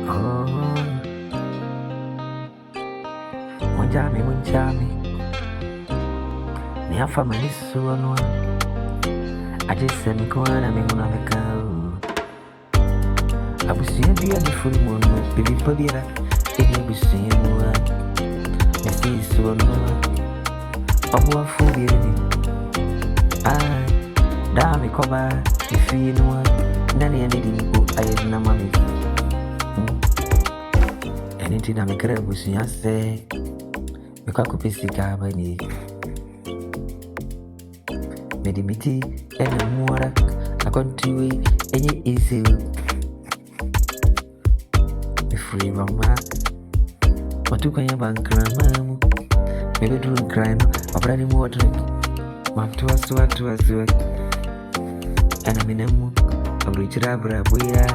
Oh, Munjami. Me afa mani suonwa. I just said me kwana me ngona me kao. Abusia bia me furu mono, baby pabira. Eni busia moa. Me si suonwa. Obu afu bia. Ah, da me koba, me fi noa. Nani andi di ko ayi na mami. Eni na me kra busia se. Me kwa kupisi ka bani. Medimiti ena muara akontiwe enye easy. Me free mama. Matuka ya bankrama. Me be do crime. Abrani mu water. Matuwa suwa. Ana minemu. Abrichira brabuya.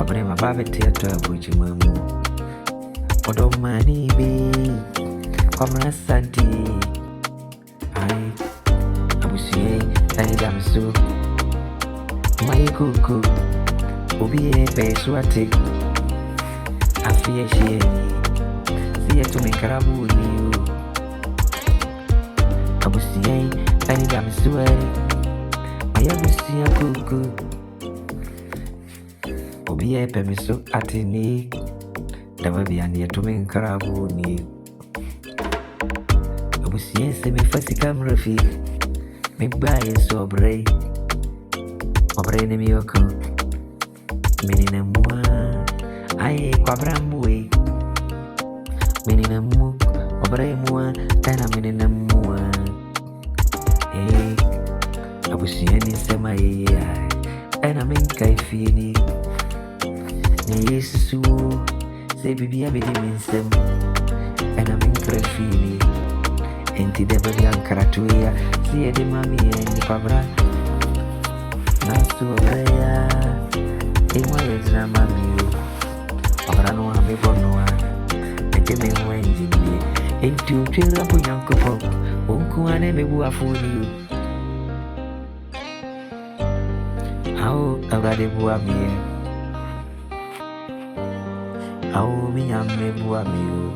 Abrani mababe teatro abrichi mamu. Odomani be. Kwabena asante I. Abusiye tani damso mai kuku obiye peso ate afie shie siye to me karabu ni abusiye tani damso mai abusiye kuku obiye peso ate ni dama biani to me karabu ni abusiye se me fasi kamrafi me buy sobre ne mi yoko menina mua ai kwabra mwe menina mu obre mua tana menina mua abusieni sema ya ena men kaifini ne yesu se bibia be di mensem ena men krafini enti deba bi ankaratuya siye de mami ni kwabra nasu oreya imwa yezna mami kwabra no ambe bonwa eke me wenji ni enti utwera po nyankopo onku ane mebu afuni au abrade buami au mi nyamme buami